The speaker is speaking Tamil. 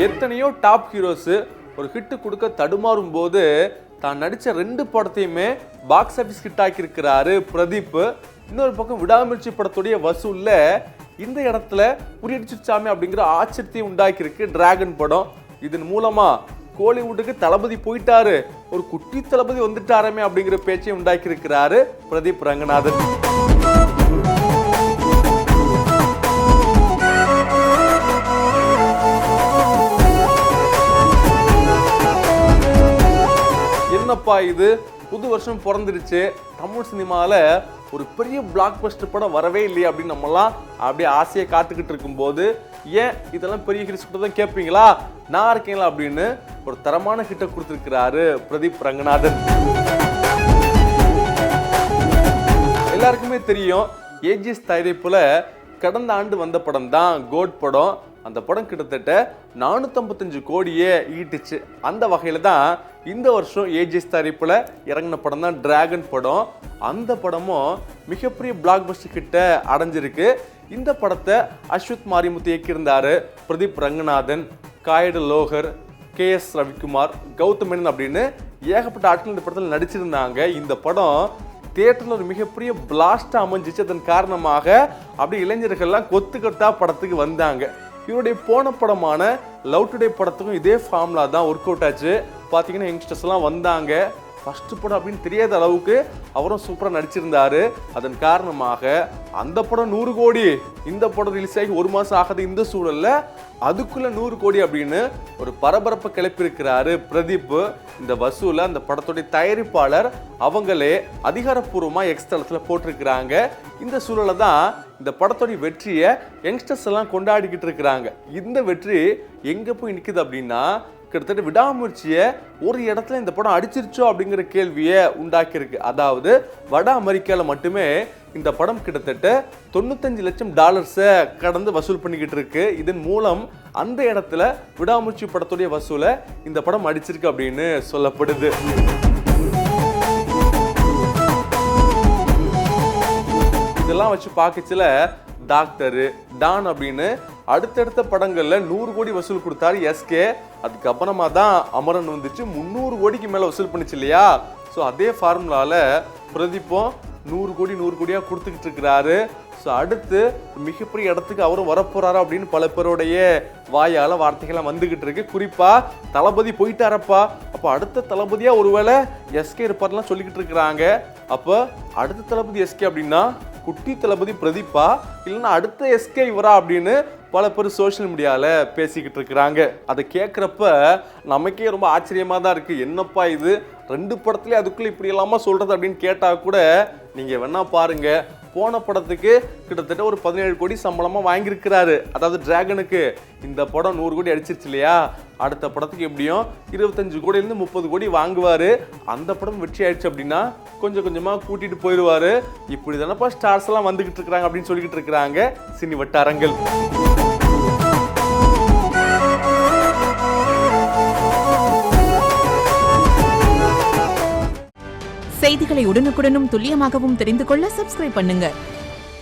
எத்தனையோ டாப் ஹீரோஸ் ஒரு ஹிட் கொடுக்க தடுமாறும் போது தான் நடிச்ச 2 படத்தையுமே பாக்ஸ் ஆபீஸ் ஹிட் ஆக்கியிருக்கிறாரு பிரதீப். இன்னொரு பக்கம் விடாமுயற்சி படத்துடைய வசூல்ல இந்த இடத்துல புரியடிச்சிருச்சாமே அப்படிங்கிற ஆச்சரியத்தை உண்டாக்கியிருக்கு டிராகன் படம். இதன் மூலமா கோலிவுட்டுக்கு தளபதி போயிட்டாரு, ஒரு குட்டி தளபதி வந்துட்டாரமே அப்படிங்கிற பேச்சை உண்டாக்கி இருக்கிறாரு பிரதீப் ரங்கநாதன். என்னப்பா இது, புது வருஷம் பிறந்துருச்சு, தமிழ் சினிமாவில் ஒரு பெரிய பிளாக் பஸ்டர் படம் வரவே இல்லையா அப்படின்னு நம்மலாம் அப்படியே ஆசையை காத்துக்கிட்டு இருக்கும்போது, ஏன் இதெல்லாம் பெரிய ஹிட்ஸ் கூட தான் கேட்பீங்களா, நான் இருக்கீங்களா அப்படின்னு ஒரு தரமான ஹிட்டை கொடுத்துருக்கிறாரு பிரதீப் ரங்கநாதன். எல்லாருக்குமே தெரியும், ஏஜிஎஸ் தயாரிப்புல கடந்த ஆண்டு வந்த படம் தான் கோட் படம். அந்த படம் கிட்டத்தட்ட 455 கோடியே ஈட்டுச்சு. அந்த வகையில தான் இந்த வருஷம் ஏஜிஎஸ் தயாரிப்புல இறங்கின படம் தான் டிராகன் படம். அந்த படமும் மிகப்பெரிய பிளாக் பஸ்டர் கிட்ட அடைஞ்சிருக்கு. இந்த படத்தை அஸ்வத் மாரிமுத்து இயக்கியிருந்தாரு பிரதீப் ரங்கநாதன், காயடு லோகர், KS ரவிக்குமார், கௌதம் மேனன் அப்படின்னு ஏகப்பட்ட ஆட்கள் இந்த படத்தில் நடிச்சிருந்தாங்க. இந்த படம் தியேட்டர்ல ஒரு மிகப்பெரிய பிளாஸ்டா அமைஞ்சிச்சு. அதன் காரணமாக அப்படி இளைஞர்கள்லாம் கொத்து கொத்தா படத்துக்கு வந்தாங்க. இவருடைய போன படமான லவ் டுடே படத்துக்கும் இதே ஃபார்முலா தான் ஒர்க் அவுட் ஆச்சு. பார்த்தீங்கன்னா யங்ஸ்டர்ஸ் எல்லாம் வந்தாங்க. ஃபர்ஸ்ட் படம் அப்படின்னு தெரியாத அளவுக்கு அவரும் சூப்பராக நடிச்சிருந்தாரு. அதன் காரணமாக அந்த படம் 100 கோடி, இந்த படம் ரிலீஸ் ஆகி 1 மாதம் ஆகாது. இந்த சூழல்ல அதுக்குள்ள 100 கோடி அப்படின்னு ஒரு பரபரப்பை கிளப்பியிருக்கிறாரு பிரதீப். இந்த வசூல அந்த படத்துடைய தயாரிப்பாளர் அவங்களே அதிகாரப்பூர்வமாக எக்ஸ் தளத்தில் போட்டிருக்கிறாங்க. இந்த சூழலை தான் இந்த படத்துடைய வெற்றியை யங்ஸ்டர்ஸ் எல்லாம் கொண்டாடிக்கிட்டு இருக்கிறாங்க. இந்த வெற்றி எங்க போய் நிற்குது அப்படின்னா, கிட்டத்தட்ட விடாமுயற்சியை ஒரு இடத்துல இந்த படம் அடிச்சிருச்சோ அப்படிங்கிற கேள்வியை உண்டாக்கியிருக்கு. அதாவது வட அமெரிக்காவில் மட்டுமே இந்த படம் கிட்டத்தட்ட $95 லட்சம் கடந்து வசூல் பண்ணிக்கிட்டு இருக்கு. இதன் மூலம் அந்த இடத்துல விடாமுயற்சி படத்துடைய வசூலை இந்த படம் அடிச்சிருக்கு அப்படின்னு சொல்லப்படுது. இதெல்லாம் வச்சு பார்க்கச்சுல டாக்டரு, டான் அப்படின்னு அடுத்தடுத்த படங்கள்ல 100 கோடி வசூல் கொடுத்தாரு SK. அதுக்கப்புறமா தான் அமரன் வந்துச்சு, 300 கோடிக்கு மேல வசூல் பண்ணிச்சு இல்லையா. ஸோ அதே ஃபார்முலால பிரதீப்பும் 100 கோடியா கொடுத்துக்கிட்டு இருக்கிறாரு. ஸோ அடுத்து மிகப்பெரிய இடத்துக்கு அவரும் வரப்போறாரா அப்படின்னு பல பேருடைய வாயால வார்த்தைகள்லாம் வந்துகிட்டு இருக்கு. குறிப்பா தளபதி போயிட்டாரப்பா, அப்போ அடுத்த தளபதியா ஒருவேளை SK இருப்பார்லாம் சொல்லிக்கிட்டு இருக்கிறாங்க. அப்போ அடுத்த தளபதி SK அப்படின்னா குட்டி தளபதி பிரதீப்பா, இல்லைன்னா அடுத்த SK இவரா அப்படின்னு பல பேர் சோஷியல் மீடியாவில் பேசிக்கிட்டு இருக்கிறாங்க. அதை கேட்குறப்ப நமக்கே ரொம்ப ஆச்சரியமாக தான் இருக்குது. என்னப்பா இது, 2 படத்துலேயே அதுக்குள்ளே இப்படி இல்லாமல் சொல்கிறது அப்படின்னு கேட்டால் கூட நீங்கள் வேணா பாருங்க, போன படத்துக்கு கிட்டத்தட்ட ஒரு 17 கோடி சம்பளமாக வாங்கியிருக்கிறாரு. அதாவது டிராகனுக்கு இந்த படம் 100 கோடி அடிச்சிருச்சு இல்லையா, அடுத்த படத்துக்கு எப்படியும் 25 கோடியிலேருந்து 30 கோடி வாங்குவார். அந்த படம் வெற்றி ஆயிடுச்சு அப்படின்னா கொஞ்சம் கொஞ்சமாக கூட்டிகிட்டு போயிடுவார். இப்படி தானப்பா ஸ்டார்ஸ் எல்லாம் வந்துக்கிட்டு இருக்கிறாங்க அப்படின்னு சொல்லிக்கிட்டு இருக்கிறாங்க சினி வட்டாரங்கள். செய்திகளை உடனுக்குடனும் துல்லியமாகவும் தெரிந்து கொள்ள சப்ஸ்கிரைப் பண்ணுங்க.